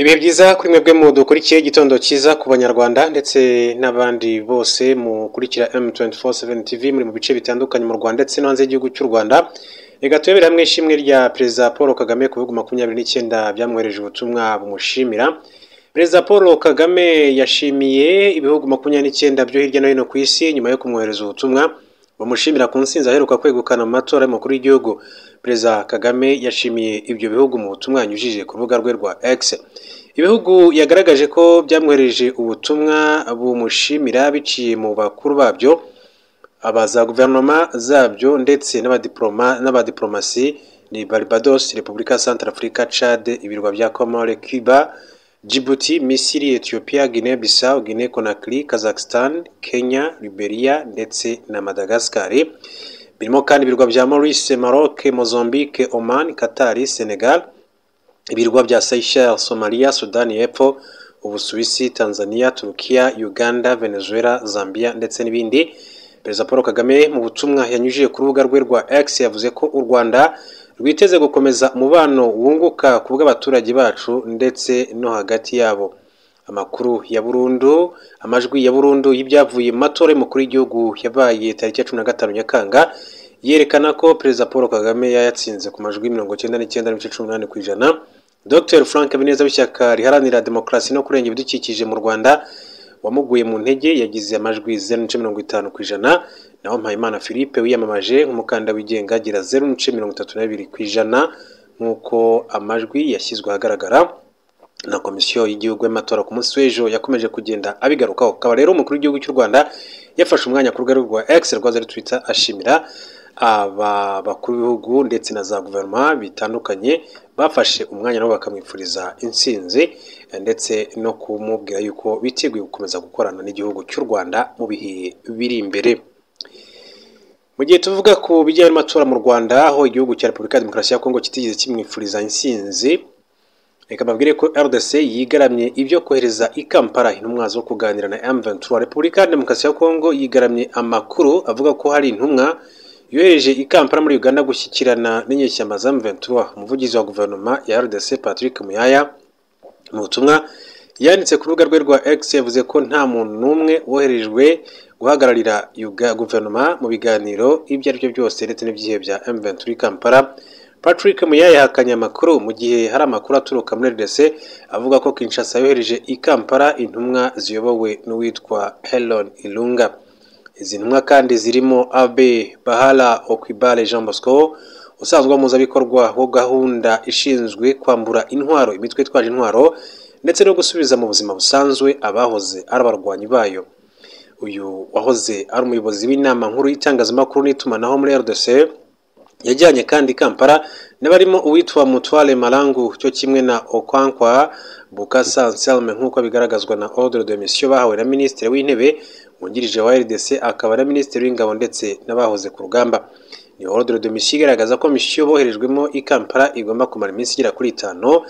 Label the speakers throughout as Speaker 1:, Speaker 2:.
Speaker 1: Ibihe byiza kuri mwebwe mu dukurikiye igitondo cyiza ku banyarwanda ndetse n'abandi bose mukurikira M247 TV muri mu bice bitandukanye mu Rwanda ndetse no hanze y'igihugu cy'u Rwanda. Reka turebere hamwe ishimwe rya Perezida Paul Kagame ku bihugu 29 byamwohereje ubutumwa bumushimira. Perezida Paul Kagame yashimiye ibihugu 29 byo hirya no hino ku isi nyuma yo kumwohereza ubutumwa bamushimira ku nsinzi aheruka kwegukana mu matora y'umukuru w'igihugu. Perezida Kagame yashimiye ibyo bihugu mu butumwa yanyujije ku rubuga rwe rwa X. Ibihugu yagaragaje ko byamwohereje ubutumwa bumushimira biciye mu bakuru babyo, abaza guverinoma zabyo ndetse n'abadiplomasi ni Barbados, Repubulika Centrafrica, Chad, ibirwa bya Comore, Cuba, Djibouti, Misiri, Ethiopia, Guinea Bissau, Guinea Conakry, Kazakhstan, Kenya, Liberia ndetse na Madagascar. Birimo kandi ibirwa bya Maurice, Maroc, Mozambique, Oman, Qatar, Senegal, ibirwa bya Seychelles, Somalia, Sudan y'Epfo, Ubusuwisi, Tanzania, Turkiya, Uganda, Venezuela, Zambia ndetse n'ibindi. Perezida Paul Kagame mu butumwa yanyujije ku rubuga rwe rwa X yavuze ko u Rwanda rwiteze gukomeza umubano wunguka ku bw'abaturage bacu ndetse no hagati yabo. Amajwi ya burundu y'ibyavuye mu matora y'umukuru w'igihugu yabaye tariki ya 15 Nyakanga yerekana ko Perezida Paul Kagame yatsinze ku majwi 99.18%. Dr Frank Habineza w'ishyaka riharanira demokarasi no kurengera ibidukikije mu Rwanda wamuguye mu ntege yagize amajwi 0.50%, naho Mpayimana Philippe wiyamamaje nk'umukandida wigenga agira 0.32% nk'uko amajwi yashyizwe ahagaragara na komisiyo y'igihugu y'amatora ku munsi w'ejo yakomeje kugenda abigarukaho. Kaba rero umukuru w'igihugu cy'u Rwanda yafashe umwanya ku rubuga rwa X rwa Twitter ashimira aba bakuru b'ibihugu ndetse na za guverinoma bitandukanye bafashe umwanya nabo bakamwifuriza intsinzi ndetse no kumubwira yuko biteguye gukomeza gukorana n'igihugu cy'u Rwanda mu bihe biri imbere. Mu gihe tuvuga ku bijyanye n'amatora mu Rwanda aho igihugu cya Repubulika ya Demokarasi ya Kongo kitigeze kimwifuriza intsinzi, reka mbabwire ko RDC yigaramye ibyo kohereza i Kampala intumwa zo kuganira na M23. Repubulika ya Demokarasi ya Kongo yigaramye amakuru avuga ko hari intumwa yohereje i Kampala muri Uganda gushyikirana n'inyeshyamba za M23. Umuvugizi wa guverinoma ya RDC Patrick Muyaya mu butumwa yanditse ku rubuga rwe rwa X yavuze ko nta muntu n'umwe woherejwe guhagararira guverinoma mu biganiro ibyo ari byo byose ndetse n'ibyihe bya M23 Kampala. Patrick Muyaya yahakanye amakuru mu gihe hari amakuru aturuka muri RDC avuga ko Kinshasa yohereje i Kampala intumwa ziyobowe n'uwitwa Helen Ilunga. Izi ntumwa kandi zirimo Abe Bahala Okwibale Jean Bosco usanzwe muzabikorwa wo gahunda ishinzwe kwambura intwaro imitwe itwaje intwaro ndetse no gusubiza mu buzima busanzwe abahoze ari abarwanyi bayo. Uyu wahoze ari umuyobozi w'inama nkuru y'itangazamakuru n'itumanaho muri RDC yajyanye kandi Kampala n'abarimo uwitwa Mutwale Malangu cyo kimwe na Okwankwa Bukasa Anselme nk'uko bigaragazwa na ordre de mission bahawe na Minisitiri w'Intebe wungirije wa RDC akaba na Minisitiri w'Ingabo ndetse n'abahoze ku rugamba. Ni ordre de mission igaragaza ko mission boherejwemo i Kampala igomba kumara iminsi igera kuri 5.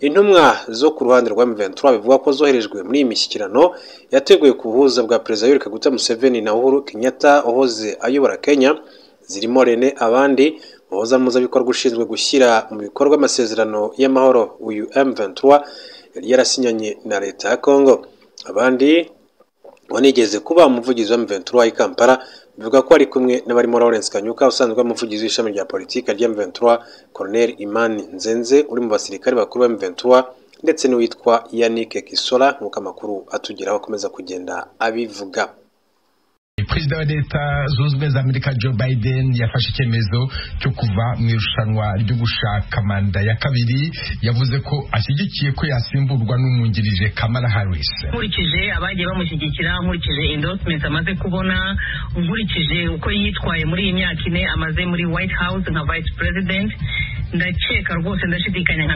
Speaker 1: Intumwa zo ku ruhande rwa M23 bivuga ko zoherejwe muri iyi mishyikirano yateguye ku buhuza bwa Perezida Yoweri Kaguta Museveni na Uhuru Kenyatta uhoze ayobora Kenya, zirimo Rene Abandi muhoza muzabikorwa ushinzwe gushyira mu bikorwa amasezerano y'amahoro uyu M23 yari yarasinyanye na leta ya Kongo. Abandi wanigeze kuba umuvugizi wa M23 i Kampala bivuga ko ari kumwe n'abarimo Lawrence Kanyuka usanzwe umuvugizi w'ishami rya politiki rya M23, Colonel Imani Nzenze uri mu basirikare bakuru ba M23 ndetse n'uwitwa Yannick Kisola nk'uko amakuru atugeraho akomeza kugenda abivuga.
Speaker 2: Perezida wa Leta Zunze Ubumwe za Amerika Joe Biden yafashe icyemezo cyo kuva mu irushanwa ryo gushaka manda ya kabiri. Yavuze ko ashyigikiye ko yasimburwa n'umwungirije Kamala Harris.
Speaker 3: Nkurikije abagiye bamushyigikira, nkurikije endorsement amaze kubona, nkurikije uko yitwaye muri iyi myaka 4 amaze muri White House nka Vice President, ndakeka rwose ndashidikanya nka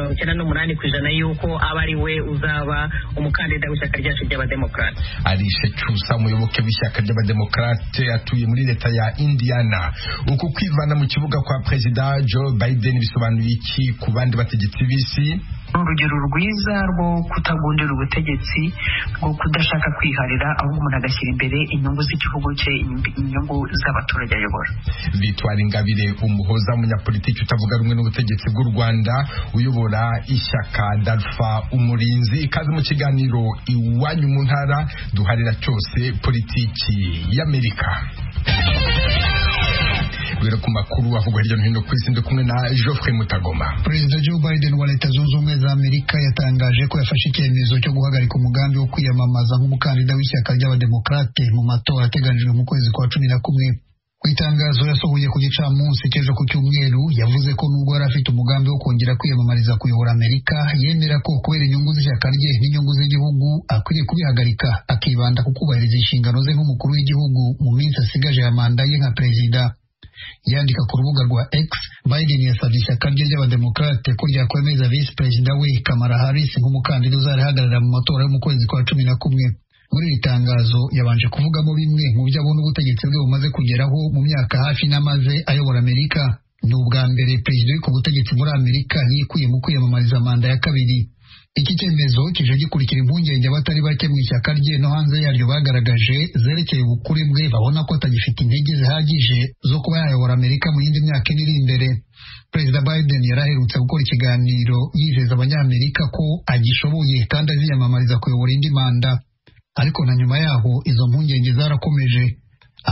Speaker 3: 96-98% yuko aba ari we uzaba umukandida w'ishyaka ryacu ry'abademokrate.
Speaker 2: Alice Chusa umuyoboke w'ishyaka ry'abademokrate atuye muri leta ya Indiana. Uko kwivana mu kibuga kwa Perezida Joe Biden bisobanuye iki ku bandi bategetsi b'isi?
Speaker 3: urugero rwiza rwo kutagundira ubutegetsi, rwo kudashaka kwiharira, ahubwo umuntu agashyira imbere inyungu z'igihugu cye, inyungu z'abaturage ayobora.
Speaker 2: Victoire Ingabire Umuhoza, umunyapolitiki utavuga rumwe n'ubutegetsi bw'u Rwanda, uyobora ishyaka Dalfa Umurinzi. Ikaze mu kiganiro Iwanyu mu Ntara, duharira cyose politiki y'Amerika. Bwira ku makuru avugwa hirya no hino ku isi, ndi kumwe na Geoffrey Mutagoma.
Speaker 4: Perezida Joe Biden wa Leta Zunze Ubumwe za Amerika yatangaje ko yafashe icyemezo cyo guhagarika umugambi wo kwiyamamaza nk'umukandida w'ishyaka ry'Abademokrate mu matora ateganijwe mu kwezi kwa 11. Ku itangazo yasohoye ku gicamunsi cy'ejo ku Cyumweru, yavuze ko nubwo yari afite umugambi wo kongera kwiyamamariza kuyobora Amerika, yemera ko kubera inyungu z'ishyaka rye n'inyungu z'igihugu akwiriye kubihagarika, akibanda ku kubahiriza inshingano ze nk'umukuru w'igihugu mu minsi asigaje ya manda ye nka perezida. Yandika ku rubuga rwa X, Biden yasabye ishyaka rye ry'Abademokrate ko ryakwemeza visi perezida we Kamala Harris nk'umukandida uzarihagararira mu matora yo mu kwezi kwa 11. Muri iri tangazo yabanje kuvugamo bimwe mu byo abona ubutegetsi bwe bumaze kugeraho mu myaka hafi n'amaze ayobora Amerika. Ni ubwa mbere perezida uri ku butegetsi muri Amerika yikuye mu kwiyamamariza manda ya kabiri. Iki cyemezo kije gikurikira impungenge abatari bake mu ishyaka rye no hanze yaryo bagaragaje zerekeye ubukure bwe, babona ko atagifite intege zihagije zo kuba yayobora Amerika mu yindi myaka iri imbere. Perezida Biden yaraherutse gukora ikiganiro yizeza abanyamerika ko agishoboye kandi aziyamamariza kuyobora indi manda, ariko na nyuma yaho izo mpungenge zarakomeje.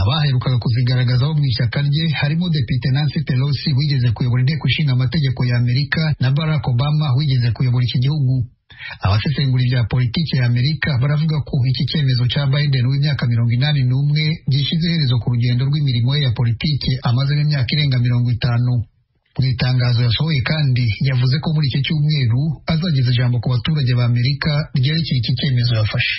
Speaker 4: Abaherukaga kuzigaragaza bo mu ishyaka rye harimo Depite Nancy Pelosi wigeze kuyobora inteko ishinga amategeko ya Amerika na Barack Obama wigeze kuyobora iki gihugu. Abasesengura ibya politiki ya Amerika baravuga ko iki cyemezo cya Biden w'imyaka 81 gishyize iherezo ku rugendo rw'imirimo ye ya politiki amazemo imyaka irenga 50. Mu itangazo yasohoye kandi yavuze ko muri iki cyumweru azageza ijambo ku baturage ba Amerika ryerekeye iki cyemezo yafashe.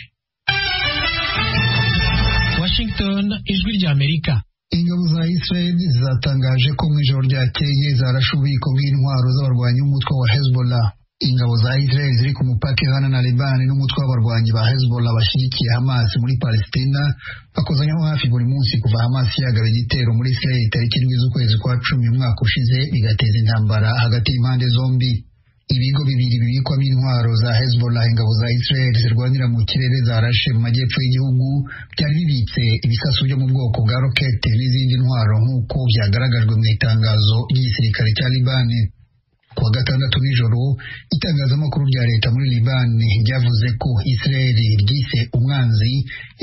Speaker 5: Washington, ijwi rya Amerika.
Speaker 4: Ingabo za Israel zatangaje ko mu ijoro ryakeye zarashe ububiko bw'intwaro z'abarwanyi b'umutwe wa Hezbollah. Ingabo za Israel ziri ku mupaka ihana na Liban n'umutwe w'abarwanyi ba Hezbollah bashyigikiye Hamas muri Palestina bakozanyaho hafi buri munsi kuva Hamas yagaba igitero muri Israel tariki 7 z'ukwezi kwa 10 umwaka ushize, bigateza intambara hagati y'impande zombi. Ibigo bibiri bibikwamo intwaro za Hezbollah ingabo za Israel zirwanira mu kirere zarashe mu majyepfo y'igihugu byari bibitse ibisasu byo mu bwoko bwa rokete n'izindi ntwaro nk'uko byagaragajwe mu itangazo ry'igisirikare cya Liban. Kuwa gatandatu nijoro, itangazamakuru rya leta muri Liban ryavuze ko Israel ryise umwanzi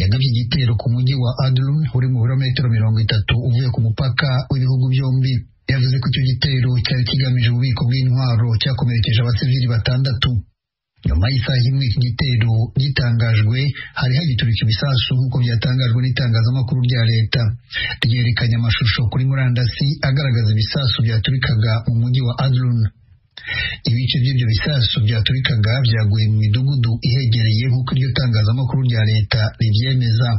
Speaker 4: yagabye igitero ku mujyi wa Adlun uri mu birometero 30 uvuye ku mupaka w'ibihugu byombi. Yavuze ko icyo gitero cyari kigamije ububiko bw'intwaro cyakomerekeje abasivili 6. Nyuma y'isaha imwe iki gitero gitangajwe, hari hagiturika ibisasu nk'uko byatangajwe n'itangazamakuru rya leta. Ryerekanye amashusho kuri murandasi agaragaza ibisasu byaturikaga mu mujyi wa Adlun. Ibice by'ibyo bisasu byaturikaga byaguye mu midugudu ihegereye nk'uko iryo tangazamakuru rya leta ribyemeza.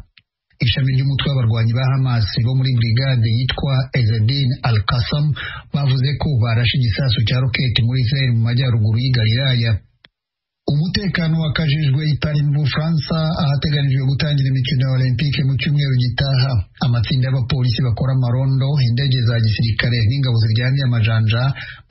Speaker 4: Ishami ry'umutwe w'abarwanyi ba Hamas bo muri brigade yitwa Ezzedin Al-Qassam bavuze ko barashe igisasu cya roketi muri Israel mu majyaruguru y'i Galilaya. Umutekano wakajijwe i Paris mu Bufaransa ahateganijwe gutangira imikino ya Olympique mu cyumweru gitaha. Amatsinda y'abapolisi bakora amarondo, indege za gisirikare n'ingabo ziryamiye amajanja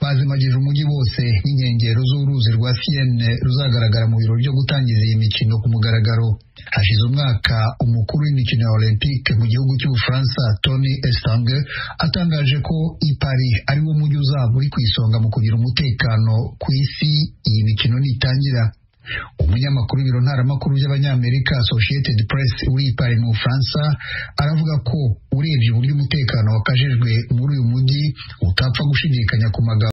Speaker 4: bazimagije umujyi wose n'inkengero z'uruzi rwa Seine ruzagaragara mu birori byo gutangiza iyi mikino ku mugaragaro. Hashize umwaka umukuru w'imikino ya Olympique mu gihugu cy'Ubufaransa Tony Estanguet atangaje ko i Paris ari wo mujyi uzaba uri ku isonga mu kugira umutekano ku isi iyi mikino nitangira. Umunyamakuru w'ibiro ntaramakuru by'Abanyamerika Associated Press uri i Paris mu Bufaransa aravuga ko urebye uburyo umutekano wakajejwe muri uyu mujyi utapfa gushidikanya ku magambo